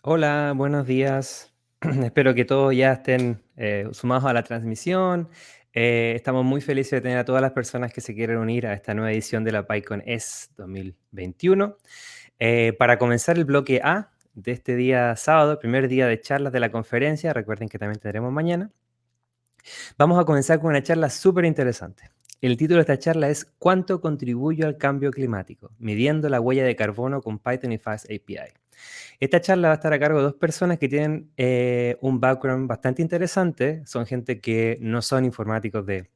Hola, buenos días. Espero que todos ya estén sumados a la transmisión. Estamos muy felices de tener a todas las personas que se quieren unir a esta nueva edición de la PyCon ES 2021. Para comenzar el bloque A de este día sábado, el primer día de charlas de la conferencia, recuerden que también tendremos mañana, vamos a comenzar con una charla súper interesante. El título de esta charla es ¿Cuánto contribuyo al cambio climático? Midiendo la huella de carbono con Python y Fast API. Esta charla va a estar a cargo de dos personas que tienen un background bastante interesante. Son gente que no son informáticos de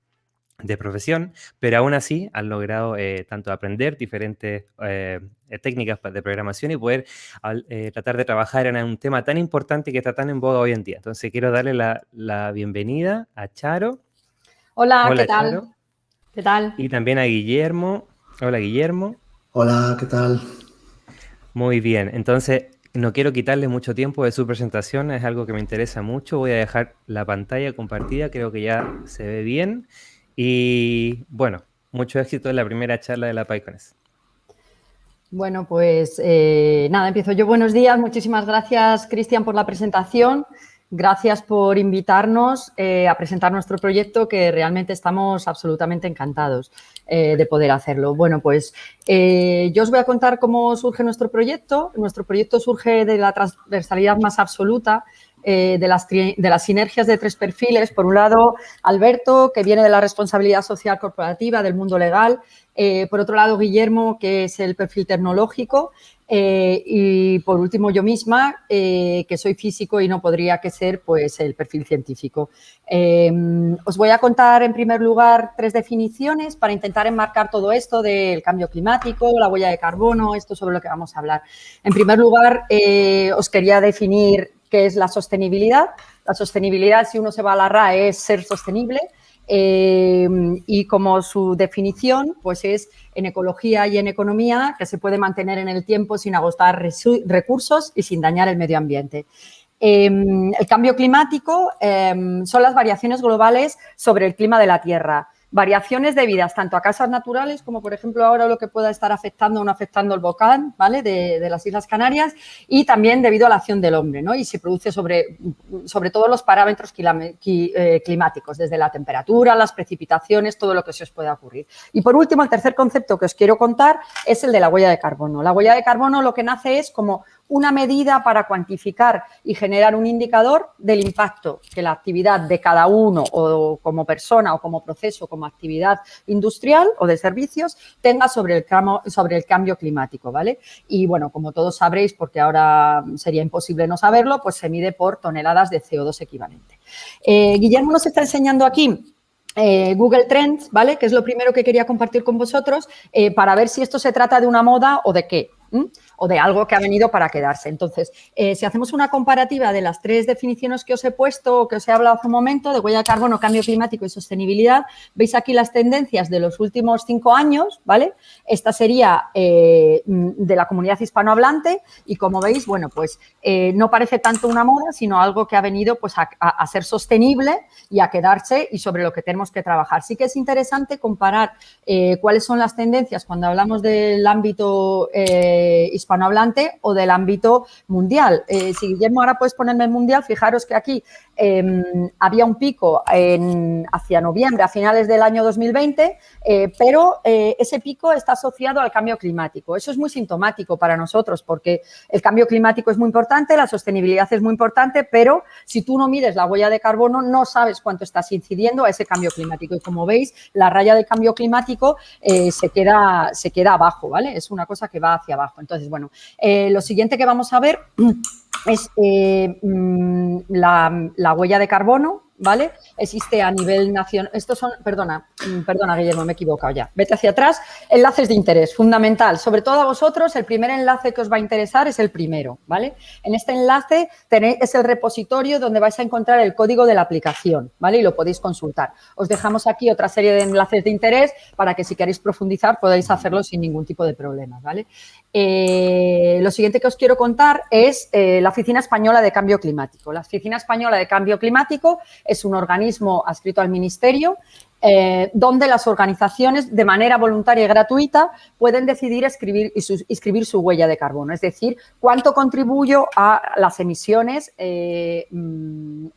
profesión, pero aún así han logrado tanto aprender diferentes técnicas de programación y poder tratar de trabajar en un tema tan importante que está tan en boga hoy en día. Entonces quiero darle la bienvenida a Charo. Hola, ¿qué Hola, tal? Charo. ¿Qué tal? Y también a Guillermo. Hola, Guillermo. Hola, ¿qué tal? Muy bien, entonces no quiero quitarle mucho tiempo de su presentación, es algo que me interesa mucho. Voy a dejar la pantalla compartida, creo que ya se ve bien. Y bueno, mucho éxito en la primera charla de la PyCones. Bueno, pues nada, empiezo yo. Buenos días, muchísimas gracias, Cristian, por la presentación. Gracias por invitarnos a presentar nuestro proyecto, que realmente estamos absolutamente encantados de poder hacerlo. Bueno, pues yo os voy a contar cómo surge nuestro proyecto. Nuestro proyecto surge de la transversalidad más absoluta, de las sinergias de tres perfiles. Por un lado, Alberto, que viene de la responsabilidad social corporativa, del mundo legal. Por otro lado, Guillermo, que es el perfil tecnológico. Y por último, yo misma, que soy físico y no podría que ser pues, el perfil científico. Os voy a contar, en primer lugar, tres definiciones para intentar enmarcar todo esto del cambio climático, la huella de carbono, esto sobre lo que vamos a hablar. En primer lugar, os quería definir qué es la sostenibilidad. La sostenibilidad, si uno se va a la RAE, es ser sostenible. Y como su definición, pues es en ecología y en economía que se puede mantener en el tiempo sin agotar recursos y sin dañar el medio ambiente. El cambio climático son las variaciones globales sobre el clima de la Tierra. Variaciones debidas tanto a causas naturales como, por ejemplo, ahora lo que pueda estar afectando o no afectando el volcán, ¿vale? de las Islas Canarias, y también debido a la acción del hombre, ¿no? Y se produce sobre todos los parámetros climáticos, desde la temperatura, las precipitaciones, todo lo que se os pueda ocurrir. Y por último, el tercer concepto que os quiero contar es el de la huella de carbono. La huella de carbono lo que nace es como una medida para cuantificar y generar un indicador del impacto que la actividad de cada uno, o como persona o como proceso, como actividad industrial o de servicios, tenga sobre el cambio climático, ¿vale? Y bueno, como todos sabréis, porque ahora sería imposible no saberlo, pues se mide por toneladas de CO2 equivalente. Guillermo nos está enseñando aquí Google Trends, ¿vale? Que es lo primero que quería compartir con vosotros para ver si esto se trata de una moda o de qué. O de algo que ha venido para quedarse. Entonces, si hacemos una comparativa de las tres definiciones que os he puesto o que os he hablado hace un momento, de huella de carbono, cambio climático y sostenibilidad, veis aquí las tendencias de los últimos 5 años, ¿vale? Esta sería de la comunidad hispanohablante y, como veis, bueno, pues no parece tanto una moda, sino algo que ha venido pues a ser sostenible y a quedarse, y sobre lo que tenemos que trabajar. Sí que es interesante comparar cuáles son las tendencias cuando hablamos del ámbito hispanohablante o del ámbito mundial. Si Guillermo ahora puedes ponerme el mundial, fijaros que aquí había un pico hacia noviembre, a finales del año 2020, pero ese pico está asociado al cambio climático. Eso es muy sintomático para nosotros, porque el cambio climático es muy importante, la sostenibilidad es muy importante, pero si tú no mides la huella de carbono, no sabes cuánto estás incidiendo a ese cambio climático. Y como veis, la raya de cambio climático se queda abajo, ¿vale? Es una cosa que va hacia abajo. Entonces, bueno, lo siguiente que vamos a ver es la huella de carbono, ¿vale? Existe a nivel nacional. Estos son, perdona, Guillermo, me he equivocado ya. Vete hacia atrás. Enlaces de interés, fundamental. Sobre todo a vosotros, el primer enlace que os va a interesar es el primero, ¿vale? En este enlace es el repositorio donde vais a encontrar el código de la aplicación, ¿vale? Y lo podéis consultar. Os dejamos aquí otra serie de enlaces de interés para que, si queréis profundizar, podáis hacerlo sin ningún tipo de problemas, ¿vale? Lo siguiente que os quiero contar es la Oficina Española de Cambio Climático. La Oficina Española de Cambio Climático es un organismo adscrito al Ministerio donde las organizaciones de manera voluntaria y gratuita pueden decidir inscribir su huella de carbono, es decir, cuánto contribuyo a las emisiones en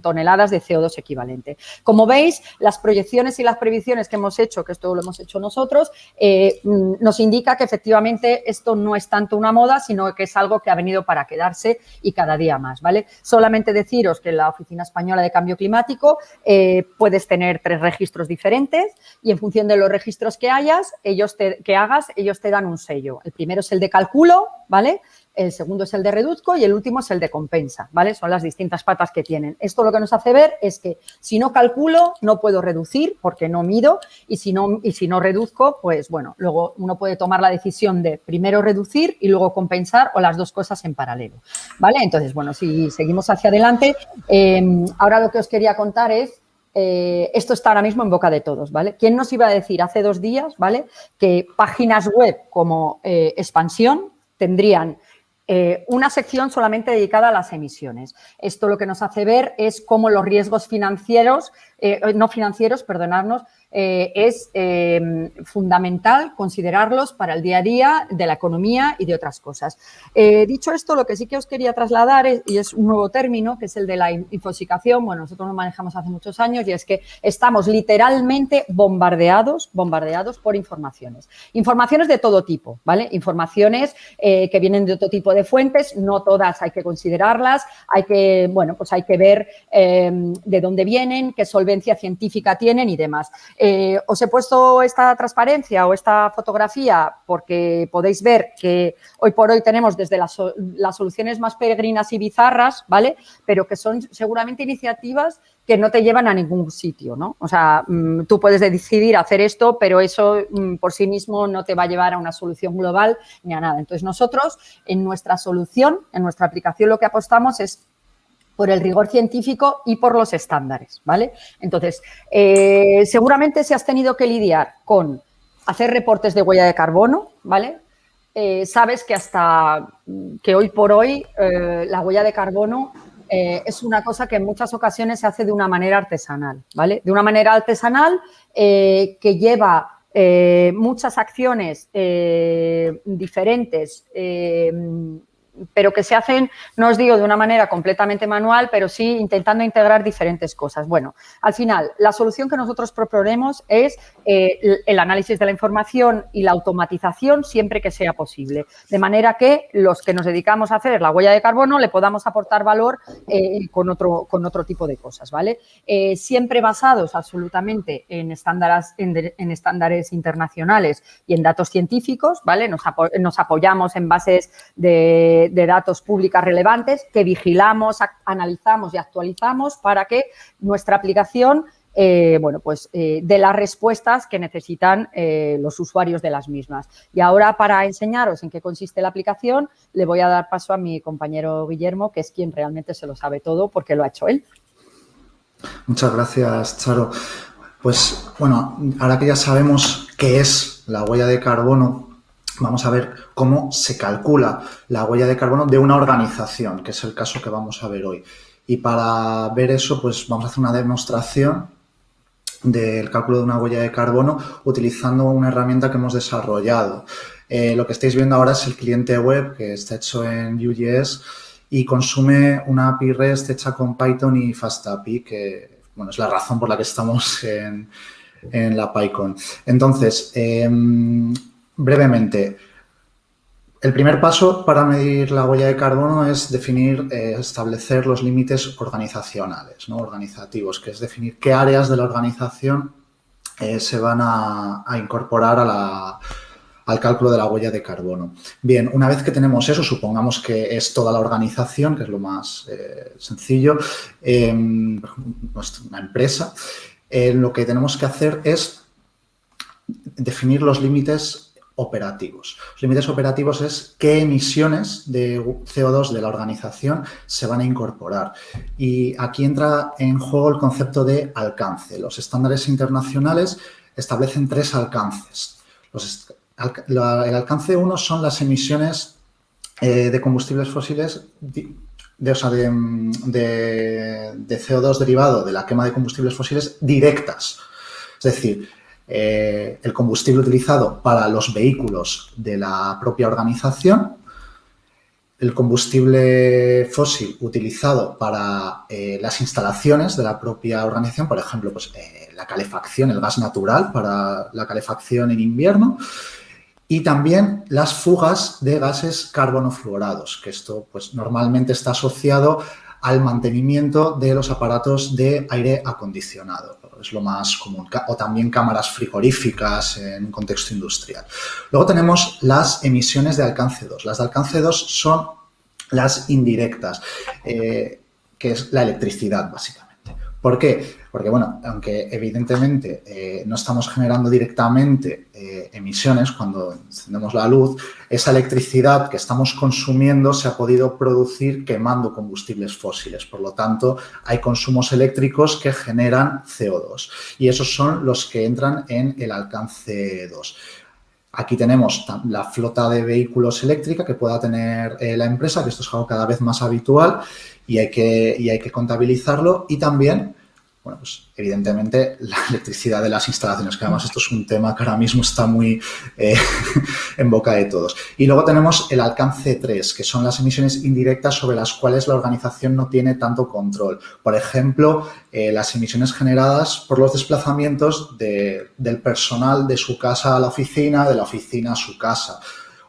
toneladas de CO2 equivalente. Como veis, las proyecciones y las previsiones que hemos hecho, que esto lo hemos hecho nosotros, nos indica que efectivamente esto no es tanto una moda, sino que es algo que ha venido para quedarse y cada día más, ¿vale? Solamente deciros que en la Oficina Española de Cambio Climático puedes tener 3 registros diferentes y en función de los registros que hagas, ellos te dan un sello. El primero es el de cálculo, ¿vale? El segundo es el de reduzco y el último es el de compensa, ¿vale? Son las distintas patas que tienen. Esto lo que nos hace ver es que si no calculo, no puedo reducir porque no mido y si no reduzco, pues bueno, luego uno puede tomar la decisión de primero reducir y luego compensar o las dos cosas en paralelo, ¿vale? Entonces, bueno, si seguimos hacia adelante, ahora lo que os quería contar es esto está ahora mismo en boca de todos, ¿vale? ¿Quién nos iba a decir hace 2 días, ¿vale?, que páginas web como Expansión tendrían una sección solamente dedicada a las emisiones? Esto lo que nos hace ver es cómo los riesgos financieros, no financieros, perdonadnos, es fundamental considerarlos para el día a día de la economía y de otras cosas. Dicho esto, lo que sí que os quería trasladar y es un nuevo término, que es el de la infosicación. Bueno, nosotros lo manejamos hace muchos años y es que estamos literalmente bombardeados por informaciones. Informaciones de todo tipo, ¿vale? Informaciones que vienen de otro tipo de fuentes, no todas hay que considerarlas, hay que ver de dónde vienen, qué solvencia científica tienen y demás. Os he puesto esta transparencia o esta fotografía porque podéis ver que hoy por hoy tenemos desde las soluciones más peregrinas y bizarras, ¿vale?, pero que son seguramente iniciativas que no te llevan a ningún sitio, ¿no? O sea, tú puedes decidir hacer esto, pero eso por sí mismo no te va a llevar a una solución global ni a nada. Entonces, nosotros en nuestra solución, en nuestra aplicación, lo que apostamos es por el rigor científico y por los estándares, ¿vale? Entonces, seguramente si has tenido que lidiar con hacer reportes de huella de carbono, ¿vale? Sabes que hoy por hoy la huella de carbono es una cosa que en muchas ocasiones se hace de una manera artesanal, ¿vale? De una manera artesanal que lleva muchas acciones diferentes, pero que se hacen, no os digo de una manera completamente manual, pero sí intentando integrar diferentes cosas. Bueno, al final, la solución que nosotros proponemos es el análisis de la información y la automatización siempre que sea posible, de manera que los que nos dedicamos a hacer la huella de carbono le podamos aportar valor con otro tipo de cosas, ¿vale? Siempre basados absolutamente en estándares internacionales y en datos científicos, ¿vale? Nos apoyamos en bases de datos públicas relevantes que vigilamos, analizamos y actualizamos para que nuestra aplicación dé las respuestas que necesitan los usuarios de las mismas. Y ahora, para enseñaros en qué consiste la aplicación, le voy a dar paso a mi compañero Guillermo, que es quien realmente se lo sabe todo porque lo ha hecho él. Muchas gracias, Charo. Pues, bueno, ahora que ya sabemos qué es la huella de carbono, vamos a ver cómo se calcula la huella de carbono de una organización, que es el caso que vamos a ver hoy. Y para ver eso, pues vamos a hacer una demostración del cálculo de una huella de carbono utilizando una herramienta que hemos desarrollado. Lo que estáis viendo ahora es el cliente web, que está hecho en Vue.js y consume una API REST hecha con Python y FastAPI, que bueno, es la razón por la que estamos en la PyCon. Entonces, brevemente, el primer paso para medir la huella de carbono es establecer los límites organizacionales, ¿no? Organizativos, que es definir qué áreas de la organización se van a incorporar al cálculo de la huella de carbono. Bien, una vez que tenemos eso, supongamos que es toda la organización, que es lo más sencillo, una empresa, lo que tenemos que hacer es definir los límites operativos. Los límites operativos es qué emisiones de CO2 de la organización se van a incorporar. Y aquí entra en juego el concepto de alcance. Los estándares internacionales establecen 3 alcances. El alcance 1 son las emisiones de combustibles fósiles CO2 derivado de la quema de combustibles fósiles directas. Es decir, el combustible utilizado para los vehículos de la propia organización, el combustible fósil utilizado para las instalaciones de la propia organización, por ejemplo, pues, la calefacción, el gas natural para la calefacción en invierno, y también las fugas de gases carbono-fluorados, que esto pues, normalmente está asociado al mantenimiento de los aparatos de aire acondicionado. Es lo más común. O también cámaras frigoríficas en un contexto industrial. Luego tenemos las emisiones de alcance 2. Las de alcance 2 son las indirectas, que es la electricidad, básicamente. ¿Por qué? Porque, bueno, aunque evidentemente no estamos generando directamente emisiones cuando encendemos la luz, esa electricidad que estamos consumiendo se ha podido producir quemando combustibles fósiles. Por lo tanto, hay consumos eléctricos que generan CO2 y esos son los que entran en el alcance 2. Aquí tenemos la flota de vehículos eléctrica que pueda tener la empresa, que esto es algo cada vez más habitual y hay que contabilizarlo. Y también, bueno, pues evidentemente la electricidad de las instalaciones, que además esto es un tema que ahora mismo está muy en boca de todos. Y luego tenemos el alcance 3, que son las emisiones indirectas sobre las cuales la organización no tiene tanto control. Por ejemplo, las emisiones generadas por los desplazamientos del personal de su casa a la oficina, de la oficina a su casa,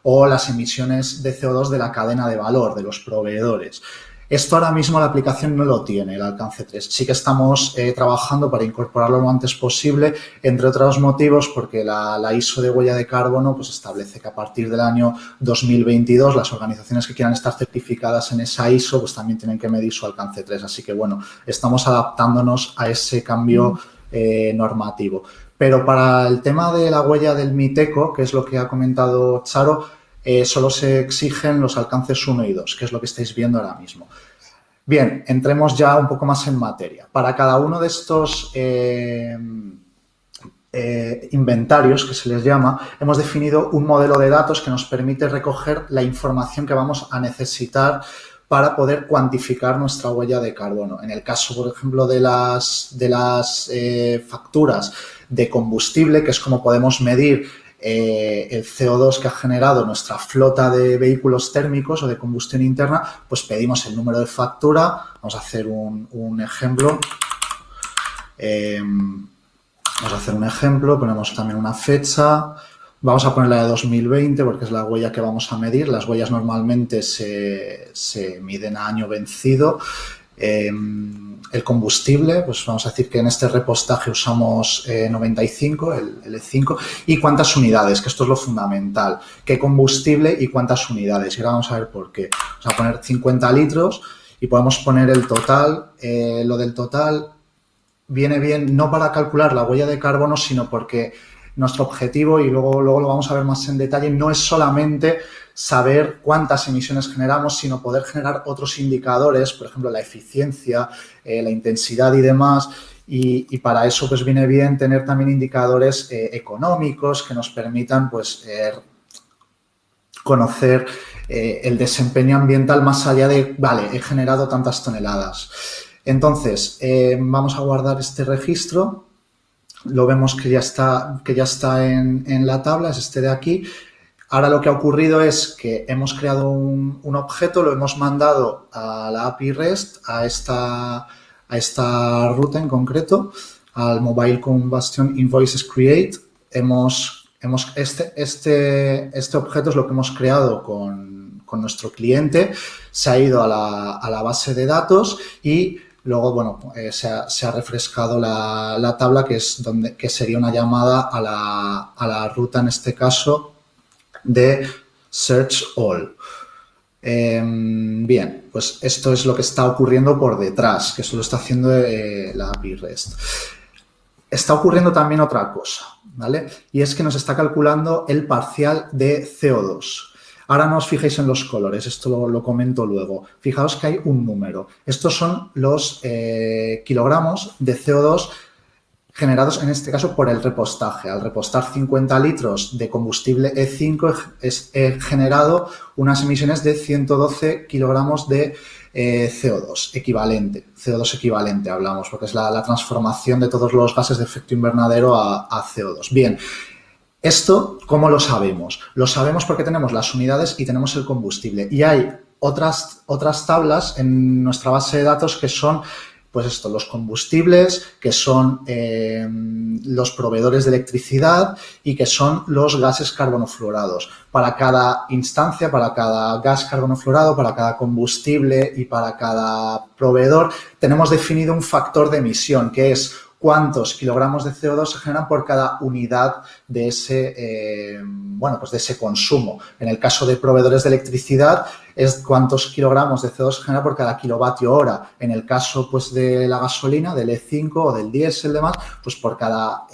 o las emisiones de CO2 de la cadena de valor, de los proveedores. Esto ahora mismo la aplicación no lo tiene, el alcance 3. Sí que estamos trabajando para incorporarlo lo antes posible, entre otros motivos porque la ISO de huella de carbono pues, establece que a partir del año 2022 las organizaciones que quieran estar certificadas en esa ISO pues también tienen que medir su alcance 3. Así que, bueno, estamos adaptándonos a ese cambio normativo. Pero para el tema de la huella del MITECO, que es lo que ha comentado Charo, solo se exigen los alcances 1 y 2, que es lo que estáis viendo ahora mismo. Bien, entremos ya un poco más en materia. Para cada uno de estos inventarios, que se les llama, hemos definido un modelo de datos que nos permite recoger la información que vamos a necesitar para poder cuantificar nuestra huella de carbono. En el caso, por ejemplo, de las facturas de combustible, que es como podemos medir el CO2 que ha generado nuestra flota de vehículos térmicos o de combustión interna, pues pedimos el número de factura. Vamos a hacer un ejemplo. Ponemos también una fecha. Vamos a poner la de 2020 porque es la huella que vamos a medir. Las huellas normalmente se miden a año vencido. El combustible, pues vamos a decir que en este repostaje usamos 95, el E5, y cuántas unidades, que esto es lo fundamental, qué combustible y cuántas unidades. Y ahora vamos a ver por qué. Vamos a poner 50 litros y podemos poner el total. Lo del total viene bien no para calcular la huella de carbono, sino porque nuestro objetivo, y luego lo vamos a ver más en detalle, no es solamente saber cuántas emisiones generamos, sino poder generar otros indicadores, por ejemplo, la eficiencia, la intensidad y demás. Y para eso pues viene bien tener también indicadores económicos que nos permitan pues conocer el desempeño ambiental más allá de, vale, he generado tantas toneladas. Entonces, vamos a guardar este registro. Lo vemos que ya está en la tabla, es este de aquí. Ahora lo que ha ocurrido es que hemos creado un objeto, lo hemos mandado a la API REST, a esta ruta en concreto, al Mobile Combustion Invoices Create. Este objeto es lo que hemos creado con nuestro cliente, se ha ido a la base de datos y luego, bueno, se ha refrescado la tabla que sería una llamada a la ruta, en este caso, de Search All. Bien, pues esto es lo que está ocurriendo por detrás, que eso lo está haciendo la API REST. Está ocurriendo también otra cosa, ¿vale? Y es que nos está calculando el parcial de CO2. Ahora no os fijéis en los colores, esto lo comento luego. Fijaos que hay un número. Estos son los kilogramos de CO2 generados en este caso por el repostaje. Al repostar 50 litros de combustible E5 he generado unas emisiones de 112 kilogramos de CO2 equivalente. CO2 equivalente hablamos, porque es la transformación de todos los gases de efecto invernadero a CO2. Bien, esto, ¿cómo lo sabemos? Lo sabemos porque tenemos las unidades y tenemos el combustible. Y hay otras tablas en nuestra base de datos que son, pues esto, los combustibles, que son los proveedores de electricidad y que son los gases carbono-fluorados. Para cada instancia, para cada gas carbono-fluorado, para cada combustible y para cada proveedor, tenemos definido un factor de emisión, que es cuántos kilogramos de CO2 se generan por cada unidad de ese, pues de ese consumo. En el caso de proveedores de electricidad es cuántos kilogramos de CO2 se genera por cada kilovatio hora. En el caso pues de la gasolina, del E5 o del diésel, demás, pues por cada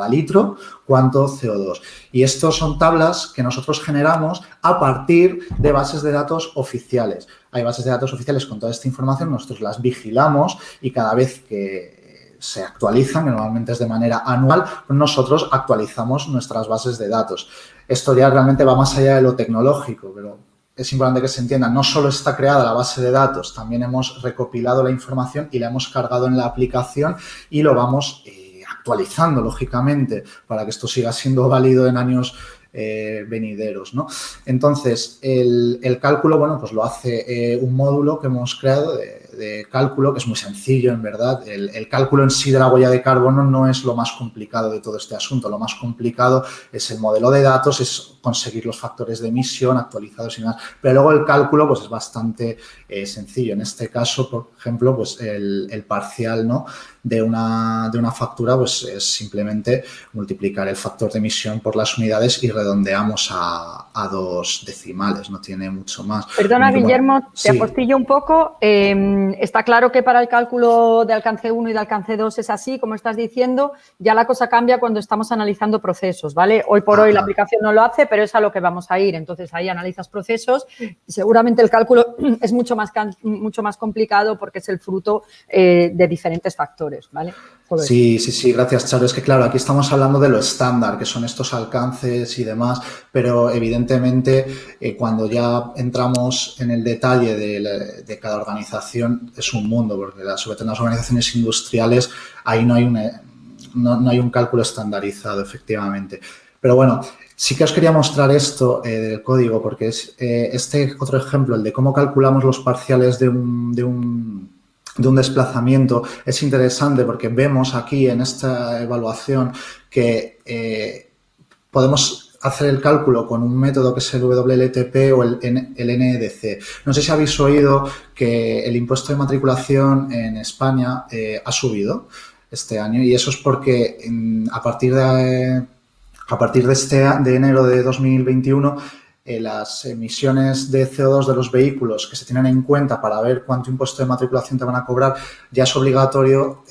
litro cuánto CO2. Y estos son tablas que nosotros generamos a partir de bases de datos oficiales. Hay bases de datos oficiales con toda esta información, nosotros las vigilamos y cada vez que se actualizan, que normalmente es de manera anual, nosotros actualizamos nuestras bases de datos. Esto ya realmente va más allá de lo tecnológico, pero es importante que se entienda, no solo está creada la base de datos, también hemos recopilado la información y la hemos cargado en la aplicación y lo vamos actualizando, lógicamente, para que esto siga siendo válido en años venideros, ¿no? Entonces, el cálculo, bueno, pues lo hace un módulo que hemos creado de cálculo, que es muy sencillo, en verdad. El cálculo en sí de la huella de carbono no es lo más complicado de todo este asunto. Lo más complicado es el modelo de datos, es conseguir los factores de emisión actualizados y demás. Pero luego el cálculo, pues es bastante sencillo. En este caso, por ejemplo, pues el parcial, ¿no?, de una factura, pues es simplemente multiplicar el factor de emisión por las unidades y redondeamos a 2 decimales, no tiene mucho más. Perdona, Guillermo, sí. Te apostillo un poco. Está claro que para el cálculo de alcance 1 y de alcance 2 es así, como estás diciendo, ya la cosa cambia cuando estamos analizando procesos, ¿vale? Hoy por hoy la aplicación no lo hace, pero es a lo que vamos a ir. Entonces, ahí analizas procesos y seguramente el cálculo es mucho más complicado porque es el fruto de diferentes factores, ¿vale? Joder. Sí, gracias, Charo. Es que, claro, aquí estamos hablando de lo estándar, que son estos alcances y demás, pero evidentemente cuando ya entramos en el detalle de cada organización es un mundo, porque sobre todo en las organizaciones industriales ahí no hay un cálculo estandarizado, efectivamente. Pero bueno, sí que os quería mostrar esto del código, porque es este otro ejemplo, el de cómo calculamos los parciales de un desplazamiento, es interesante porque vemos aquí en esta evaluación que podemos hacer el cálculo con un método que es el WLTP o el NEDC. No sé si habéis oído que el impuesto de matriculación en España ha subido este año y eso es porque a partir de enero de 2021 las emisiones de CO2 de los vehículos que se tienen en cuenta para ver cuánto impuesto de matriculación te van a cobrar, ya es obligatorio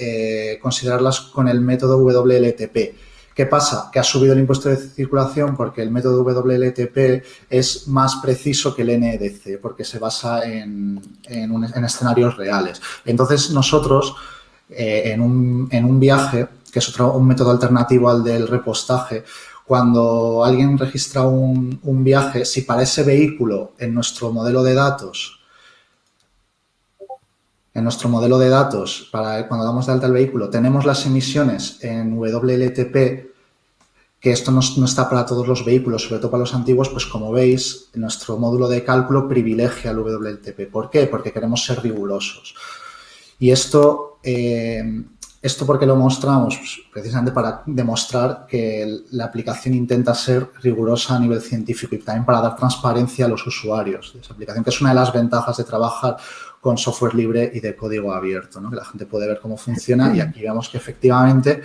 considerarlas con el método WLTP. ¿Qué pasa? Que ha subido el impuesto de circulación porque el método WLTP es más preciso que el NEDC, porque se basa en escenarios reales. Entonces, nosotros, en un viaje, que es un método alternativo al del repostaje, cuando alguien registra un viaje, si para ese vehículo en nuestro modelo de datos, para cuando damos de alta el vehículo, tenemos las emisiones en WLTP, que esto no está para todos los vehículos, sobre todo para los antiguos, pues como veis, nuestro módulo de cálculo privilegia el WLTP. ¿Por qué? Porque queremos ser rigurosos. Y esto ¿por qué lo mostramos? Pues precisamente para demostrar que la aplicación intenta ser rigurosa a nivel científico y también para dar transparencia a los usuarios de esa aplicación, que es una de las ventajas de trabajar con software libre y de código abierto, ¿no? Que la gente puede ver cómo funciona y aquí vemos que efectivamente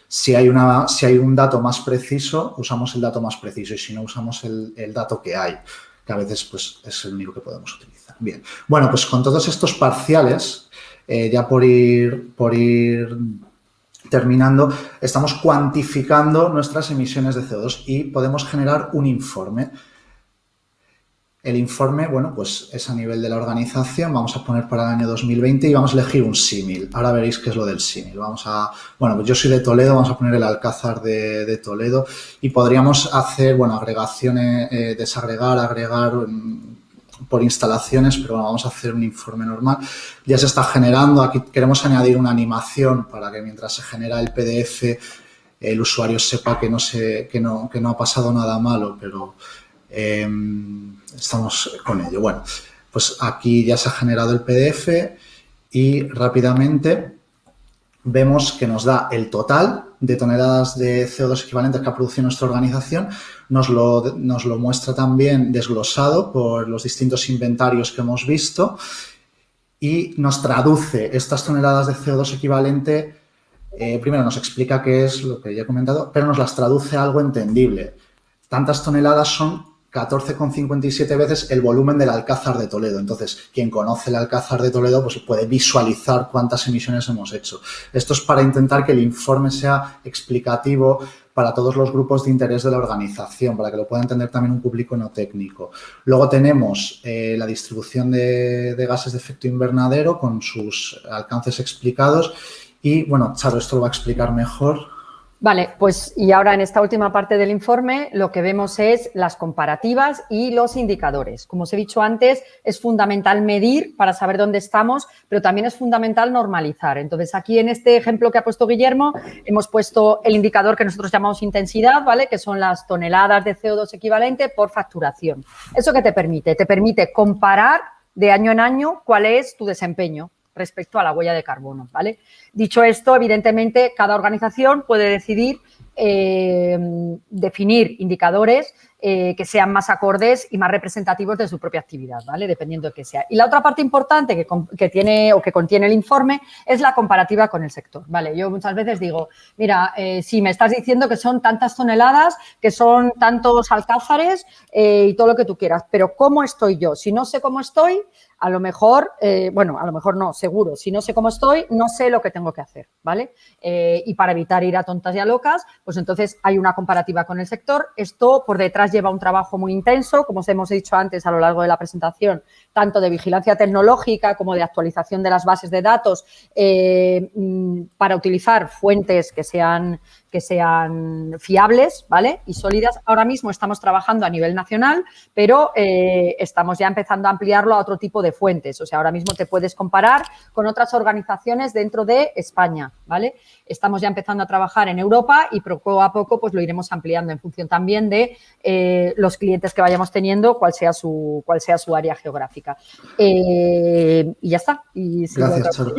si hay un dato más preciso, usamos el dato más preciso y si no, usamos el dato que hay, que a veces pues, es el único que podemos utilizar. Bien, bueno, pues con todos estos parciales, ya por ir terminando, estamos cuantificando nuestras emisiones de CO2 y podemos generar un informe. El informe, bueno, pues es a nivel de la organización. Vamos a poner para el año 2020 y vamos a elegir un símil. Ahora veréis qué es lo del símil. Bueno, pues yo soy de Toledo, vamos a poner el Alcázar de Toledo y podríamos hacer, bueno, agregaciones, desagregar, agregar por instalaciones, pero bueno, vamos a hacer un informe normal. Ya se está generando. Aquí queremos añadir una animación para que mientras se genera el PDF el usuario sepa que no ha pasado nada malo, pero estamos con ello. Bueno, pues aquí ya se ha generado el PDF y rápidamente vemos que nos da el total de toneladas de CO2 equivalentes que ha producido nuestra organización. Nos lo muestra también desglosado por los distintos inventarios que hemos visto y nos traduce estas toneladas de CO2 equivalente. Primero nos explica qué es lo que ya he comentado, pero nos las traduce a algo entendible. Tantas toneladas son 14,57 veces el volumen del Alcázar de Toledo. Entonces, quien conoce el Alcázar de Toledo pues puede visualizar cuántas emisiones hemos hecho. Esto es para intentar que el informe sea explicativo para todos los grupos de interés de la organización, para que lo pueda entender también un público no técnico. Luego tenemos la distribución de gases de efecto invernadero con sus alcances explicados. Y, bueno, Charo, esto lo va a explicar mejor. Vale, pues y ahora en esta última parte del informe lo que vemos es las comparativas y los indicadores. Como os he dicho antes, es fundamental medir para saber dónde estamos, pero también es fundamental normalizar. Entonces, aquí en este ejemplo que ha puesto Guillermo, hemos puesto el indicador que nosotros llamamos intensidad, ¿vale? Que son las toneladas de CO2 equivalente por facturación. ¿Eso qué te permite? Te permite comparar de año en año cuál es tu desempeño respecto a la huella de carbono, ¿vale? Dicho esto, evidentemente, cada organización puede decidir definir indicadores que sean más acordes y más representativos de su propia actividad, ¿vale? Dependiendo de qué sea. Y la otra parte importante que tiene o que contiene el informe es la comparativa con el sector, ¿vale? Yo muchas veces digo, mira, si me estás diciendo que son tantas toneladas, que son tantos alcázares y todo lo que tú quieras, pero ¿cómo estoy yo? Si no sé cómo estoy, a lo mejor, bueno, a lo mejor no, seguro, si no sé cómo estoy, no sé lo que tengo que hacer, ¿vale? Y para evitar ir a tontas y a locas, pues entonces hay una comparativa con el sector. Esto por detrás lleva un trabajo muy intenso, como os hemos dicho antes a lo largo de la presentación, tanto de vigilancia tecnológica como de actualización de las bases de datos para utilizar fuentes que sean fiables, ¿vale? Y sólidas. Ahora mismo estamos trabajando a nivel nacional, pero estamos ya empezando a ampliarlo a otro tipo de fuentes. O sea, ahora mismo te puedes comparar con otras organizaciones dentro de España, ¿vale? Estamos ya empezando a trabajar en Europa y poco a poco pues lo iremos ampliando en función también de los clientes que vayamos teniendo, cuál sea su área geográfica. Y ya está. Y gracias, Charo.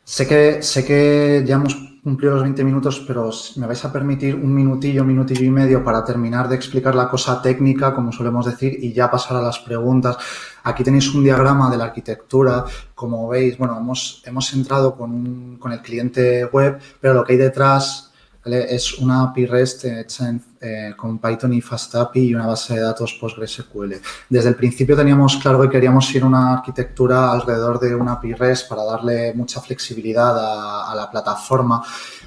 Sé que ya hemos cumplido los 20 minutos, pero me vais a permitir un minutillo y medio para terminar de explicar la cosa técnica, como solemos decir, y ya pasar a las preguntas. Aquí tenéis un diagrama de la arquitectura. Como veis, bueno, hemos entrado con el cliente web, pero lo que hay detrás es una API REST hecha con Python y FastAPI y una base de datos PostgreSQL. Desde el principio teníamos claro que queríamos ir a una arquitectura alrededor de una API REST para darle mucha flexibilidad a la plataforma.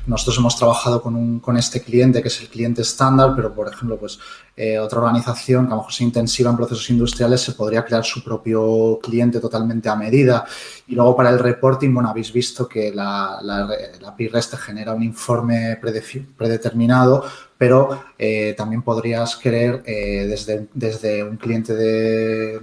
Nosotros hemos trabajado con este cliente, que es el cliente estándar, pero, por ejemplo, pues otra organización que a lo mejor es intensiva en procesos industriales se podría crear su propio cliente totalmente a medida. Y luego para el reporting, bueno, habéis visto que la API REST te genera un informe predeterminado, pero también podrías querer desde un cliente de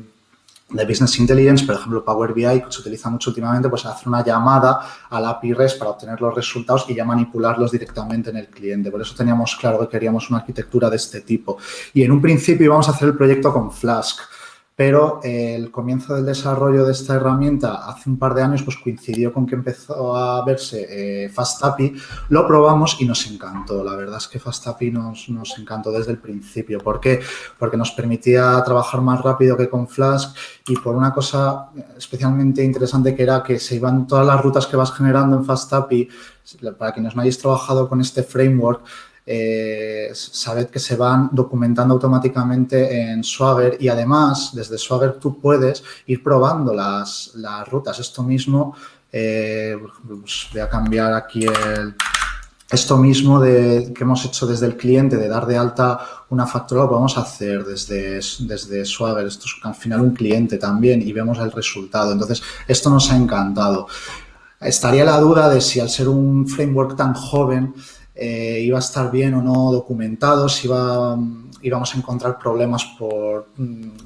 Business Intelligence, por ejemplo, Power BI, que se utiliza mucho últimamente, pues hacer una llamada a la API REST para obtener los resultados y ya manipularlos directamente en el cliente. Por eso teníamos claro que queríamos una arquitectura de este tipo. Y en un principio íbamos a hacer el proyecto con Flask, pero el comienzo del desarrollo de esta herramienta hace un par de años pues coincidió con que empezó a verse FastAPI. Lo probamos y nos encantó. La verdad es que FastAPI nos encantó desde el principio. ¿Por qué? Porque nos permitía trabajar más rápido que con Flask y por una cosa especialmente interesante que era que se iban todas las rutas que vas generando en FastAPI. Para quienes no hayáis trabajado con este framework, sabed que se van documentando automáticamente en Swagger y además desde Swagger tú puedes ir probando las rutas. Esto mismo, pues voy a cambiar aquí esto mismo que hemos hecho desde el cliente, de dar de alta una factura, lo podemos hacer desde Swagger. Esto es al final un cliente también y vemos el resultado. Entonces, esto nos ha encantado. Estaría la duda de si al ser un framework tan joven iba a estar bien o no documentado, si íbamos a encontrar problemas por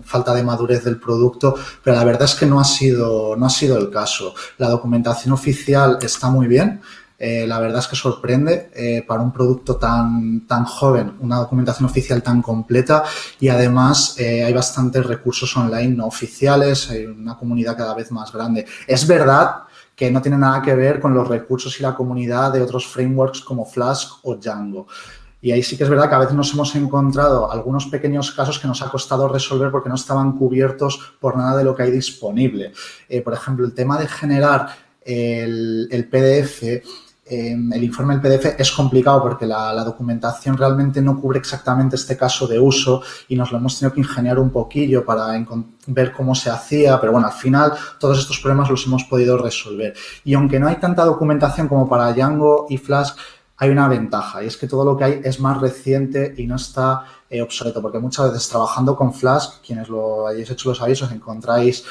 falta de madurez del producto, pero la verdad es que no ha sido el caso. La documentación oficial está muy bien. La verdad es que sorprende para un producto tan joven, una documentación oficial tan completa, y además hay bastantes recursos online no oficiales, hay una comunidad cada vez más grande. Es verdad que no tiene nada que ver con los recursos y la comunidad de otros frameworks como Flask o Django. Y ahí sí que es verdad que a veces nos hemos encontrado algunos pequeños casos que nos ha costado resolver porque no estaban cubiertos por nada de lo que hay disponible. Por ejemplo, el tema de generar el PDF, el informe del PDF es complicado porque la documentación realmente no cubre exactamente este caso de uso y nos lo hemos tenido que ingeniar un poquillo para ver cómo se hacía, pero bueno, al final todos estos problemas los hemos podido resolver. Y aunque no hay tanta documentación como para Django y Flask, hay una ventaja y es que todo lo que hay es más reciente y no está obsoleto, porque muchas veces trabajando con Flask, quienes lo hayáis hecho lo sabéis, os encontráis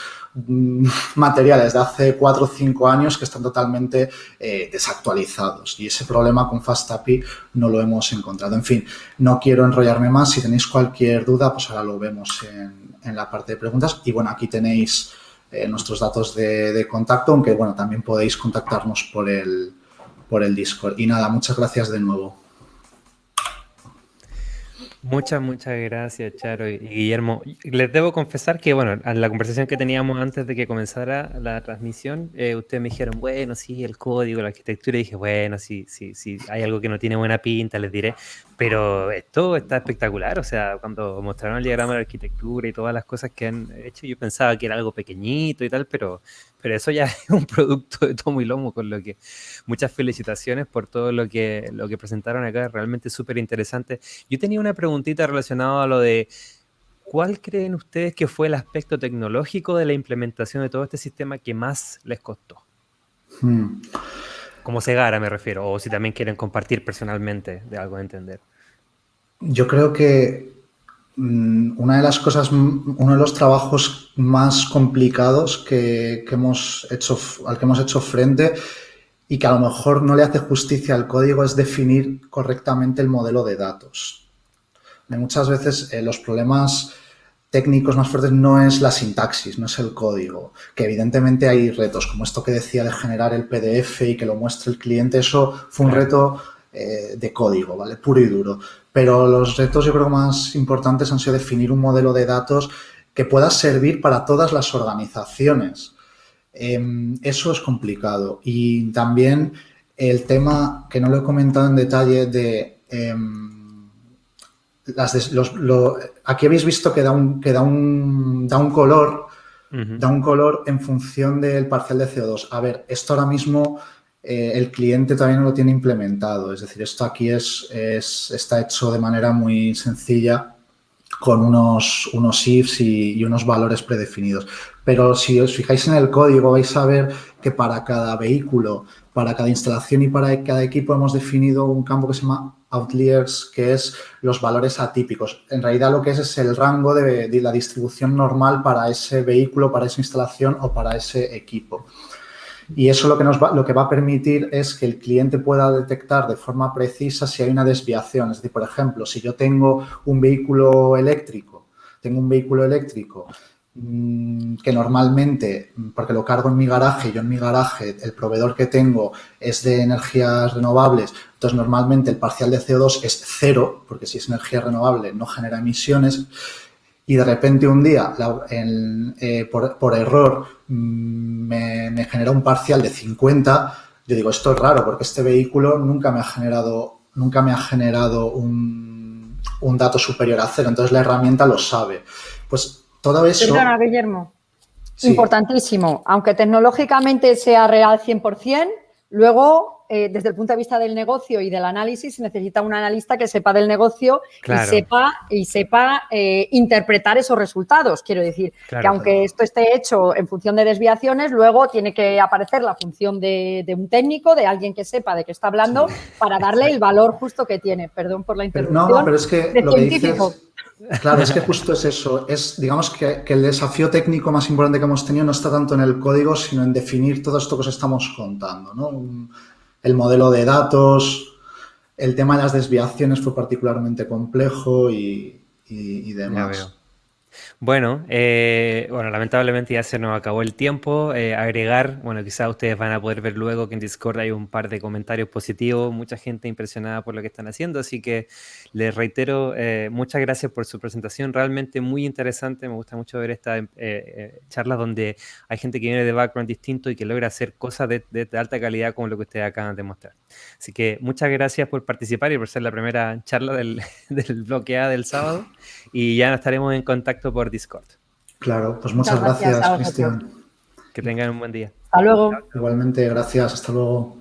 materiales de hace 4 o 5 años que están totalmente desactualizados, y ese problema con FastAPI no lo hemos encontrado. En fin, no quiero enrollarme más. Si tenéis cualquier duda, pues ahora lo vemos en la parte de preguntas. Y bueno, aquí tenéis nuestros datos de contacto, aunque bueno, también podéis contactarnos por el Discord. Y nada, muchas gracias de nuevo. Muchas gracias, Charo y Guillermo. Les debo confesar que, bueno, en la conversación que teníamos antes de que comenzara la transmisión, ustedes me dijeron, bueno, sí, el código, la arquitectura, y dije, bueno, sí, hay algo que no tiene buena pinta, les diré, pero esto está espectacular. O sea, cuando mostraron el diagrama de la arquitectura y todas las cosas que han hecho, yo pensaba que era algo pequeñito y tal, pero eso ya es un producto de tomo y lomo, con lo que muchas felicitaciones por todo lo que presentaron acá, realmente súper interesante. Yo tenía una preguntita relacionada a lo de ¿cuál creen ustedes que fue el aspecto tecnológico de la implementación de todo este sistema que más les costó? Como Segara me refiero, o si también quieren compartir personalmente de algo de entender. Yo creo que uno de los trabajos más complicados al que hemos hecho frente y que a lo mejor no le hace justicia al código es definir correctamente el modelo de datos. Muchas veces los problemas técnicos más fuertes no es la sintaxis, no es el código, que evidentemente hay retos, como esto que decía de generar el PDF y que lo muestre el cliente. Eso fue un reto de código, ¿vale? Puro y duro. Pero los retos, yo creo, más importantes han sido definir un modelo de datos que pueda servir para todas las organizaciones. Eso es complicado. Y también el tema, que no lo he comentado en detalle, de aquí habéis visto que da un color, da un color en función del parcial de CO2. A ver, esto ahora mismo el cliente todavía no lo tiene implementado. Es decir, esto aquí está hecho de manera muy sencilla con unos ifs y unos valores predefinidos. Pero si os fijáis en el código, vais a ver que para cada vehículo, para cada instalación y para cada equipo hemos definido un campo que se llama outliers, que es los valores atípicos. En realidad lo que es el rango de la distribución normal para ese vehículo, para esa instalación o para ese equipo. Y eso lo que va a permitir es que el cliente pueda detectar de forma precisa si hay una desviación. Es decir, por ejemplo, si yo tengo un vehículo eléctrico que normalmente, porque lo cargo en mi garaje, yo en mi garaje, el proveedor que tengo es de energías renovables, entonces normalmente el parcial de CO2 es 0, porque si es energía renovable no genera emisiones, y de repente un día, por error, me genera un parcial de 50, yo digo, esto es raro, porque este vehículo nunca me ha generado un dato superior a 0, entonces la herramienta lo sabe. Pues todo eso... Perdona, Guillermo. Sí. Importantísimo. Aunque tecnológicamente sea real 100%, Luego, desde el punto de vista del negocio y del análisis, se necesita un analista que sepa del negocio Claro. y sepa interpretar esos resultados. Quiero decir, Claro, que aunque esto esté hecho en función de desviaciones, luego tiene que aparecer la función de un técnico, de alguien que sepa de qué está hablando, para darle el valor justo que tiene. Perdón por la interrupción. No, pero es que de lo que científico. dices... Claro, es que justo es eso. Es, digamos que el desafío técnico más importante que hemos tenido no está tanto en el código, sino en definir todo esto que os estamos contando, ¿no? El modelo de datos, el tema de las desviaciones fue particularmente complejo y demás. Ya veo. Bueno, lamentablemente ya se nos acabó el tiempo. Agregar, bueno, quizás ustedes van a poder ver luego que en Discord hay un par de comentarios positivos, mucha gente impresionada por lo que están haciendo, así que les reitero, muchas gracias por su presentación, realmente muy interesante. Me gusta mucho ver estas charlas donde hay gente que viene de background distinto y que logra hacer cosas de alta calidad como lo que ustedes acaban de mostrar. Así que muchas gracias por participar y por ser la primera charla del bloque A del sábado, y ya estaremos en contacto por Discord. Claro, pues muchas gracias, Cristian. Que tengan un buen día. Hasta luego. Igualmente, gracias. Hasta luego.